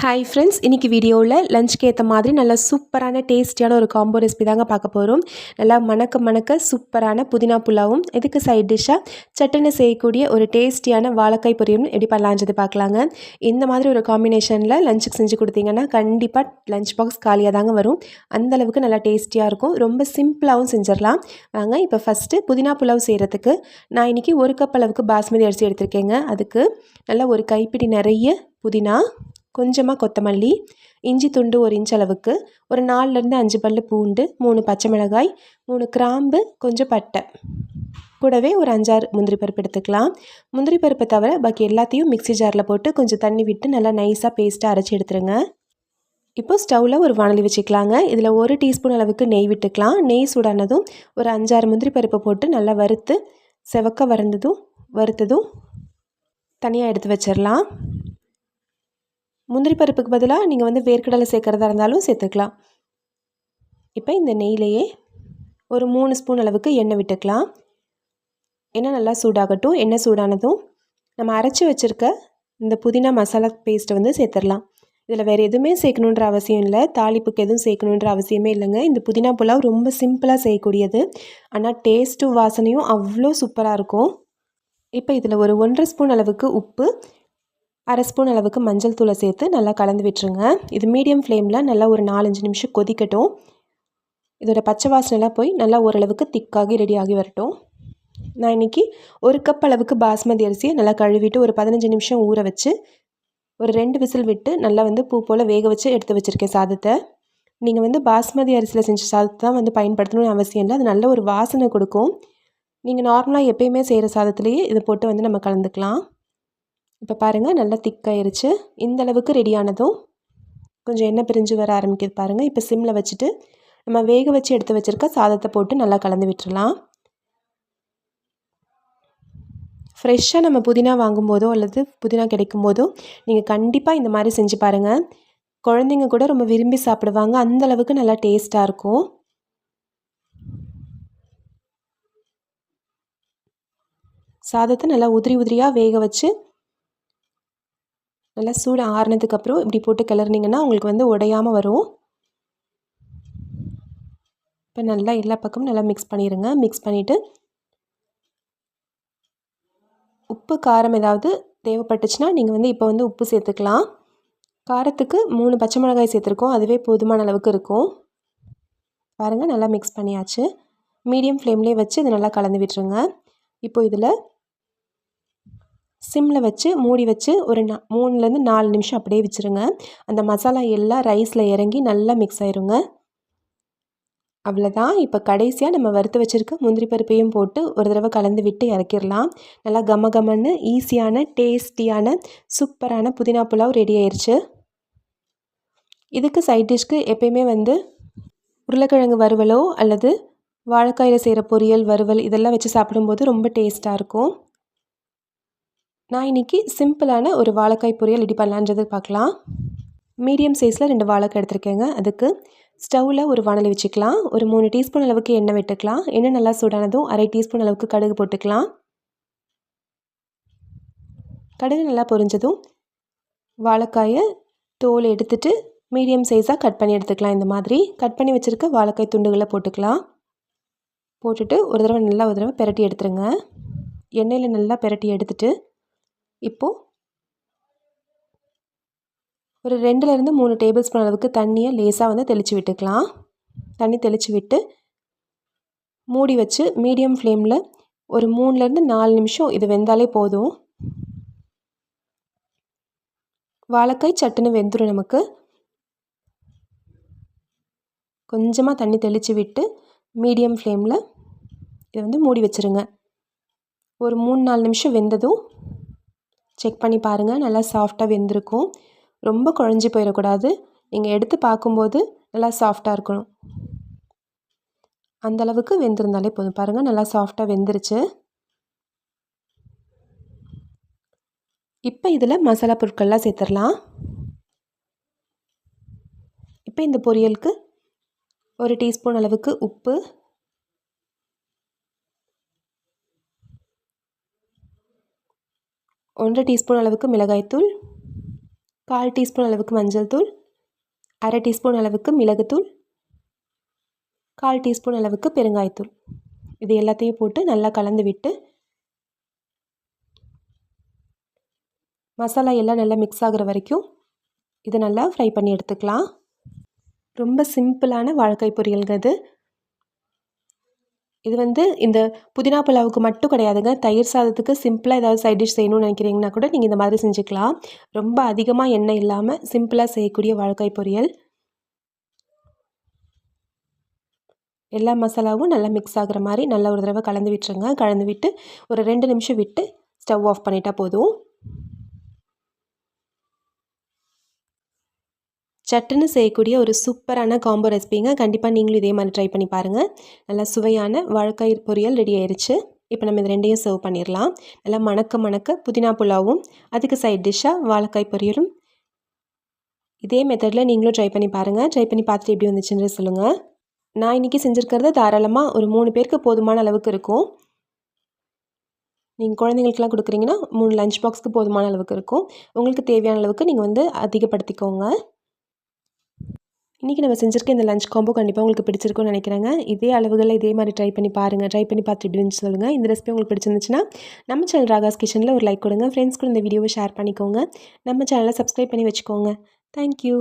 Hi friends, இன்றைக்கி வீடியோவில் லஞ்சுக்கு ஏற்ற மாதிரி நல்ல சூப்பரான டேஸ்டியான ஒரு காம்போ ரெசிபி தாங்க பார்க்க போகிறோம். நல்லா மணக்க மணக்க சூப்பரான புதினா புலாவும், இதுக்கு சைட் டிஷ்ஷாக சட்டுன்னு செய்யக்கூடிய ஒரு டேஸ்டியான வாழைக்காய் பொரியலும் எப்படி பண்ணலான்றது பார்க்கலாங்க. இந்த மாதிரி ஒரு காம்பினேஷனில் லஞ்சுக்கு செஞ்சு கொடுத்தீங்கன்னா கண்டிப்பாக லஞ்ச் பாக்ஸ் காலியாக தாங்க வரும். அந்தளவுக்கு நல்லா டேஸ்டியாக இருக்கும். ரொம்ப சிம்பிளாகவும் செஞ்சிடலாம். வாங்க இப்போ ஃபஸ்ட்டு புதினா புலாவ் செய்கிறதுக்கு நான் இன்றைக்கி 1 கப் அளவுக்கு பாஸ்மதி அரிசி எடுத்திருக்கேங்க. அதுக்கு நல்லா ஒரு கைப்பிடி நிறைய புதினா, கொஞ்சமாக கொத்தமல்லி, இஞ்சி துண்டு 1 இன்ச் அளவுக்கு, ஒரு 4லேருந்து 5 பல்லு பூண்டு, 3 பச்சை மிளகாய், 3 கிராம்பு, கொஞ்சம் பட்டை, கூடவே ஒரு 5-6 முந்திரி பருப்பு எடுத்துக்கலாம். முந்திரி பருப்பை தவிர பாக்கி எல்லாத்தையும் மிக்ஸி ஜாரில் போட்டு கொஞ்சம் தண்ணி விட்டு நல்லா நைஸாக பேஸ்ட்டாக அரைச்சி எடுத்துருங்க. இப்போ ஸ்டவ்வில் ஒரு வாணலி வச்சுக்கலாங்க. இதில் 1 டீஸ்பூன் அளவுக்கு நெய் விட்டுக்கலாம். நெய் சூடானதும் ஒரு 5-6 முந்திரி பருப்பை போட்டு நல்லா வறுத்து செவக்க வறுத்ததும் தனியாக எடுத்து வச்சிடலாம். முந்திரி பருப்புக்கு பதிலாக நீங்கள் வேர்க்கடலை சேர்க்குறதா இருந்தாலும் சேர்த்துக்கலாம். இப்போ இந்த நெய்லேயே ஒரு 3 ஸ்பூன் அளவுக்கு எண்ணெய் விட்டுக்கலாம். எண்ணெய் நல்லா சூடாகட்டும். எண்ணெய் சூடானதும் நம்ம அரைச்சி வச்சுருக்க இந்த புதினா மசாலா பேஸ்ட்டை சேர்த்துடலாம். இதில் வேறு எதுவுமே சேர்க்கணுன்ற அவசியம் இல்லை. தாளிப்புக்கு எதுவும் சேர்க்கணுன்ற அவசியமே இல்லைங்க. இந்த புதினா புலாவ் ரொம்ப சிம்பிளாக செய்யக்கூடியது. ஆனால் டேஸ்ட்டும் வாசனையும் அவ்வளோ சூப்பராக இருக்கும். இப்போ இதில் ஒரு 1.5 ஸ்பூன் அளவுக்கு உப்பு, 1/2 ஸ்பூன் அளவுக்கு மஞ்சள் தூளை சேர்த்து நல்லா கலந்து விட்டுருங்க. இது மீடியம் ஃப்ளேமில் நல்லா ஒரு 4-5 நிமிஷம் கொதிக்கட்டும். இதோட பச்சை வாசனைலாம் போய் நல்லா ஓரளவுக்கு திக்காகி ரெடியாகி வரட்டும். நான் இன்றைக்கி 1 கப் அளவுக்கு பாஸ்மதி அரிசியை நல்லா கழுவிட்டு ஒரு 15 நிமிஷம் ஊற வச்சு ஒரு 2 விசில் விட்டு நல்லா பூ போல் வேக வச்சு எடுத்து வச்சுருக்கேன் சாதத்தை. நீங்கள் பாஸ்மதி அரிசியில் செஞ்ச சாதத்தை தான் பயன்படுத்தணும்னு அவசியம் இல்லை. அது நல்ல ஒரு வாசனை கொடுக்கும். நீங்கள் நார்மலாக எப்பயுமே செய்கிற சாதத்துலேயே இதை போட்டு நம்ம கலந்துக்கலாம். இப்போ பாருங்கள், நல்லா திக்காயிருச்சு. இந்த அளவுக்கு ரெடியானதும் கொஞ்சம் எண்ணெய் பிரிஞ்சு வர ஆரம்பிக்குது பாருங்கள். இப்போ சிம்மில் வச்சுட்டு நம்ம வேக வச்சு எடுத்து வச்சுருக்க சாதத்தை போட்டு நல்லா கலந்து விட்டுறலாம். ஃப்ரெஷ்ஷாக நம்ம புதினா வாங்கும்போதோ அல்லது புதினா கிடைக்கும் போதோ நீங்கள் கண்டிப்பாக இந்த மாதிரி செஞ்சு பாருங்கள். குழந்தைங்க கூட ரொம்ப விரும்பி சாப்பிடுவாங்க. அந்தளவுக்கு நல்லா டேஸ்ட்டாக இருக்கும். சாதத்தை நல்லா உதிரியாக வேக வச்சு நல்லா சூடு ஆறுனதுக்கப்புறம் இப்படி போட்டு கிளறினீங்கன்னா உங்களுக்கு உடையாமல் வரும். இப்போ நல்லா எல்லா பக்கமும் நல்லா மிக்ஸ் பண்ணிடுங்க. மிக்ஸ் பண்ணிவிட்டு உப்பு காரம் ஏதாவது தேவைப்பட்டுச்சுன்னா நீங்கள் இப்போ உப்பு சேர்த்துக்கலாம். காரத்துக்கு 3 பச்சை மிளகாய் சேர்த்துருக்கோம். அதுவே போதுமான அளவுக்கு இருக்கும். பாருங்கள், நல்லா மிக்ஸ் பண்ணியாச்சு. மீடியம் ஃப்ளேம்லேயே வச்சு இதை நல்லா கலந்து விட்டுருங்க. இப்போ இதில் சிம்மில் வச்சு மூடி வச்சு ஒரு 3லேருந்து 4 நிமிஷம் அப்படியே வச்சுருங்க. அந்த மசாலா எல்லாம் ரைஸில் இறங்கி நல்லா மிக்ஸ் ஆயிருங்க. அவ்வளோதான். இப்போ கடைசியாக நம்ம வறுத்து வச்சுருக்க முந்திரி பருப்பையும் போட்டு ஒரு தடவை கலந்து விட்டு இறக்கிடலாம். நல்லா கமன்னு ஈஸியான டேஸ்டியான சூப்பரான புதினா புலாவ் ரெடி ஆயிடுச்சு. இதுக்கு சைட் டிஷ்க்கு எப்பயுமே உருளைக்கிழங்கு வறுவலோ அல்லது வாழைக்காயில் செய்கிற பொரியல், வறுவல் இதெல்லாம் வச்சு சாப்பிடும்போது ரொம்ப டேஸ்ட்டாக இருக்கும். நான் இன்றைக்கி சிம்பிளான ஒரு வாழைக்காய் பொரியல் ரெடி பண்ணலான்றது பார்க்கலாம். மீடியம் சைஸில் 2 வாழைக்காய் எடுத்துருக்கேங்க. அதுக்கு ஸ்டவ்வில் ஒரு வாணலி வச்சுக்கலாம். ஒரு 3 டீஸ்பூன் அளவுக்கு எண்ணெய் விட்டுக்கலாம். எண்ணெய் நல்லா சூடானதும் 1/2 டீஸ்பூன் அளவுக்கு கடுகு போட்டுக்கலாம். கடுகு நல்லா பொரிஞ்சதும் வாழைக்காயை தோல் எடுத்துட்டு மீடியம் சைஸாக கட் பண்ணி எடுத்துக்கலாம். இந்த மாதிரி கட் பண்ணி வச்சுருக்க வாழைக்காய் துண்டுகளை போட்டுக்கலாம். போட்டுட்டு ஒரு தடவை பிரட்டி எடுத்துருங்க. எண்ணெயில் நல்லா பிரட்டி எடுத்துட்டு இப்போது ஒரு 2லேருந்து 3 டேபிள் ஸ்பூன் அளவுக்கு தண்ணியை லேசாக தெளித்து விட்டுக்கலாம். தண்ணி தெளித்து விட்டு மூடி வச்சு மீடியம் ஃப்ளேமில் ஒரு 3லேருந்து 4 நிமிஷம் இது வெந்தாலே போதும். வாழைக்காய் சட்டுன்னு வெந்துடும் நமக்கு. கொஞ்சமாக தண்ணி தெளித்து விட்டு மீடியம் ஃப்ளேமில் இதை மூடி வச்சுருங்க. ஒரு 3-4 நிமிஷம் வெந்ததும் செக் பண்ணி பாருங்கள். நல்லா சாஃப்டாக வெந்திருக்கும். ரொம்ப குழஞ்சி போயிடக்கூடாது. நீங்கள் எடுத்து பார்க்கும்போது நல்லா சாஃப்டாக இருக்கணும். அந்தளவுக்கு வெந்திருந்தாலே போதும். பாருங்கள், நல்லா சாஃப்டாக வெந்துருச்சு. இப்போ இதில் மசாலா பொருட்கள்லாம் சேர்த்துடலாம். இப்போ இந்த பொரியலுக்கு 1 டீஸ்பூன் அளவுக்கு உப்பு, 1 டீஸ்பூன் அளவுக்கு மிளகாய்த்தூள், 1/4 டீஸ்பூன் அளவுக்கு மஞ்சள் தூள், 1/2 டீஸ்பூன் அளவுக்கு மிளகுத்தூள், 1/4 டீஸ்பூன் அளவுக்கு பெருங்காயத்தூள். இது எல்லாத்தையும் போட்டு நல்லா கலந்து விட்டு மசாலா எல்லாம் நல்லா மிக்ஸ் ஆகிற வரைக்கும் இதை நல்லா ஃப்ரை பண்ணி எடுத்துக்கலாம். ரொம்ப சிம்பிளான வாழைக்காய் பொரியல்ங்க இது. இது வந்து இந்த புதினா புலாவுக்கு மட்டும் கிடையாதுங்க. தயிர் சாதத்துக்கு சிம்பிளாக ஏதாவது சைட் டிஷ் செய்யணும்னு நினைக்கிறீங்கன்னா கூட நீங்கள் இந்த மாதிரி செஞ்சுக்கலாம். ரொம்ப அதிகமாக எண்ணெய் இல்லாமல் சிம்பிளாக செய்யக்கூடிய வாழைக்காய் பொரியல். எல்லா மசாலாவும் நல்லா மிக்ஸ் ஆகிற மாதிரி நல்லா ஒரு தடவை கலந்து விட்டுருங்க. கலந்து விட்டு ஒரு 2 நிமிஷம் விட்டு ஸ்டவ் ஆஃப் பண்ணிட்டா போதும். சட்டுன்னு செய்யக்கூடிய ஒரு சூப்பரான காம்போ ரெசிபிங்க. கண்டிப்பாக நீங்களும் இதே மாதிரி ட்ரை பண்ணி பாருங்கள். நல்லா சுவையான வாழைக்காய் பொரியல் ரெடி ஆயிடுச்சு. இப்போ நம்ம இது 2யும் சர்வ் பண்ணிடலாம். நல்லா மணக்க புதினா புலாவும் அதுக்கு சைட் டிஷ்ஷாக வாழைக்காய் பொரியலும். இதே மெத்தடில் நீங்களும் ட்ரை பண்ணி பாருங்கள். ட்ரை பண்ணி பார்த்துட்டு எப்படி வந்துச்சுன்னு சொல்லுங்கள். நான் இன்றைக்கி செஞ்சுருக்கிறது தாராளமாக ஒரு 3 பேருக்கு போதுமான அளவுக்கு இருக்கும். நீங்கள் குழந்தைங்களுக்குலாம் கொடுக்குறீங்கன்னா 3 லஞ்ச் பாக்ஸ்க்கு போதுமான அளவுக்கு இருக்கும். உங்களுக்கு தேவையான அளவுக்கு நீங்கள் வந்து அதிகப்படுத்திக்கோங்க. இன்றைக்கி நம்ம செஞ்சுருக்க இந்த லஞ்ச் காம்போ கண்டிப்பாக உங்களுக்கு பிடிச்சிருக்கும்னு நினைக்கிறேங்க. இதே அளவுகளில் இதே மாதிரி ட்ரை பண்ணி பாருங்கள். ட்ரை பண்ணி பார்த்துட்டு எப்படின்னு சொல்லுங்கள். இந்த ரெசிபி உங்களுக்கு பிடிச்சிருந்துச்சுன்னா நம்ம சேனல் ராகாஸ் கிச்சனில் ஒரு லைக் கொடுங்க. ஃப்ரெண்ட்ஸ் கூட இந்த வீடியோவை ஷேர் பண்ணிக்கோங்க. நம்ம சேனலை சப்ஸ்கிரைப் பண்ணி வச்சுக்கோங்க. தேங்க்யூ.